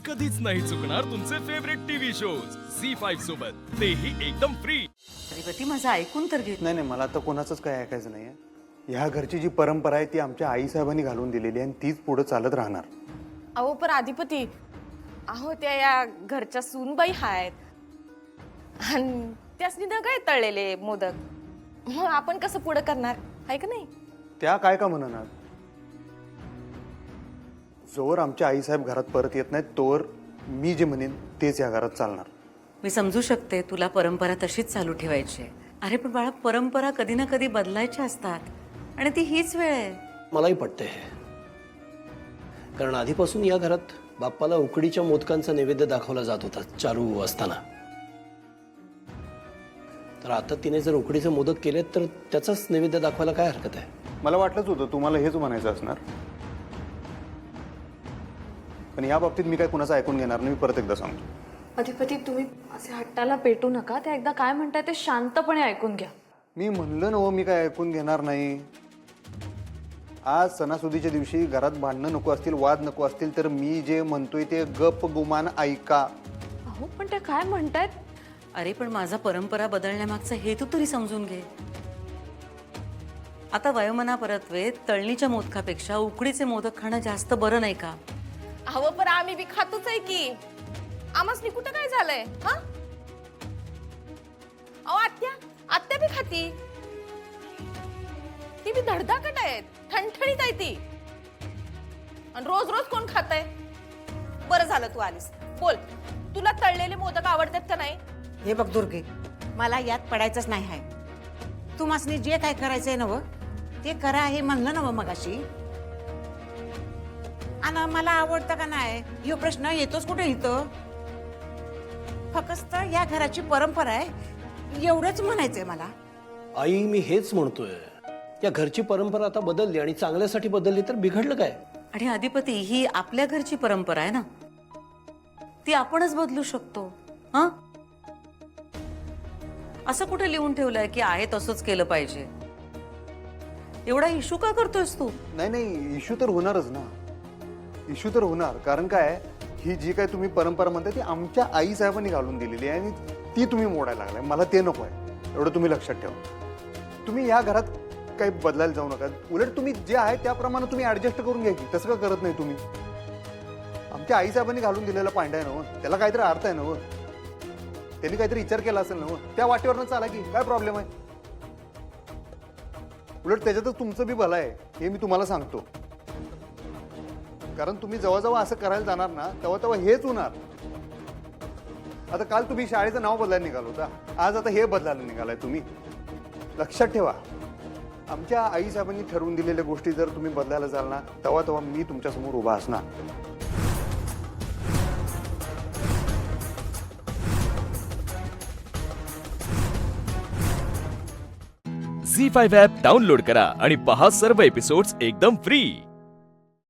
कधीच नाही चुकणार तुमचे फेवरेट टीव्ही शोज झी5 सोबत, तेही एकदम फ्री. श्रीपती माझं ऐकून तर घे. नाही नाही, मला आता कोणाचंच काय ऐकायचं नाही आहे. ह्या घरची जी परंपरा आहे ती आमच्या आईसाहेबांनी घालून दिलेली आहे आणि तीच पुढे चालत राहणार. अहो पण अधिपती, अहो त्या या घरच्या सूनबाई आहेत आणि त्यासनी ना काय तळलेले मोदक, मग आपण कसं पुढे करणार आहे का नाही? त्या काय का म्हणणार? जोवर आमच्या आईसाहेब घरात परत येत नाहीत तोवर मी जे म्हणेन तेच या घरात चालणार. मी समजू शकते तुला परंपरा तशीच चालू ठेवायची आहे. अरे पण बाळा, परंपरा कधी ना कधी बदलायच्या असतात आणि ती हीच वेळ आहे. मलाही पटते हे, कारण आधीपासून या घरात बाप्पाला उकडीच्या मोदकांचा नैवेद्य दाखवला जात होता चारू असताना. तर आता तिने जर उकडीचे मोदक केलेत तर त्याचाच नैवेद्य दाखवायला काय हरकत आहे? मला वाटलंच होतं तुम्हाला हेच म्हणायचं असणार, पण या बाबतीत मी काय कुणाचं ऐकून घेणार नाही. मी परत एकदा सांगतो. अधिपती, तुम्ही असे हट्टाला पेटू नका. ते एकदा काय म्हणताय ते शांतपणे ऐकून घ्या. मी म्हणलं ना हो, मी काय ऐकून घेणार नाही. आज सणासुदीच्या दिवशी घरात भांडणं नको असतील, वाद नको असतील, तर मी जे म्हणतोय ते गप गुमान ऐका. अहो पण ते काय म्हणतायत? अरे पण माझा परंपरा बदलण्यामागचा हेतू तरी समजून घे. आता वयोमना परत्वे तळणीच्या मोदकापेक्षा उकडीचे मोदक खाणं जास्त बरं नाही का? अहो पण आम्ही बी खातोच आहे की, आम्हासनी कुठं काय झालंय? हा अहो आत्या, आत्या बी खाती, ती बी धडधाकट आहेत, ठणठणीत आहे ती. आणि रोज रोज कोण खातंय? बरं झालं तू आलीस. बोल, तुला तळलेले मोदक आवडतात का नाही? हे बघ दुर्गे, मला यात पडायचंच नाही आहे. तुम्हासनी जे काय करायचंय नव ते करा हे म्हणलं नव मगाशी. आणि मला आवडतं का नाही ह्यो प्रश्न येतोच कुठे इथं. फक्त या घराची परंपरा आहे एवढंच म्हणायचंय मला. आई, मी हेच म्हणतोय, या घरची परंपरा आता बदलली आणि चांगल्यासाठी बदलली तर बिघडलं काय? आणि अधिपती, ही आपल्या घरची परंपरा आहे ना, ती आपणच बदलू शकतो. हा, असं कुठे लिहून ठेवलंय की आहे तसंच केलं पाहिजे? एवढा इशू का करतोयस तू? नाही नाही, इश्यू तर होणारच ना. इश्यू तर होणार, कारण काय, ही जी काय तुम्ही परंपरा म्हणताय ती आमच्या आईसाहेबांनी घालून दिलेली आहे आणि ती तुम्ही मोडायला लागलाय. मला ते नको आहे, एवढं तुम्ही लक्षात ठेवा. तुम्ही या घरात काही बदलायला जाऊ नका. उलट तुम्ही जे आहे त्याप्रमाणे तुम्ही ऍडजस्ट करून घ्या की. तसं का करत नाही तुम्ही? आमच्या आईसाहेबांनी घालून दिलेला पांडा आहे ना, त्याला काहीतरी अर्थ आहे ना, त्यांनी काहीतरी विचार केला असेल ना, त्या वाटेवरनं चाला की. काय प्रॉब्लेम आहे? उलट त्याच्यातच तुमचं बी भलं आहे हे मी तुम्हाला सांगतो. कारण तुम्ही जेव्हा जेव्हा असं करायला जाणार ना तेव्हा तेव्हा हेच होणार. आता काल तुम्ही शाळेचं नाव बदलायला निघाल होता, आज आता हे बदलायला निघालाय तुम्ही. लक्षात ठेवा, आमच्या आईसाहेबांनी ठरवून दिलेल्या गोष्टी जर तुम्ही बदलायला जाल ना तेव्हा तेव्हा मी तुमच्या समोर उभा असणार. झी5 ॲप डाउनलोड करा आणि पहा सर्व एपिसोड्स एकदम फ्री.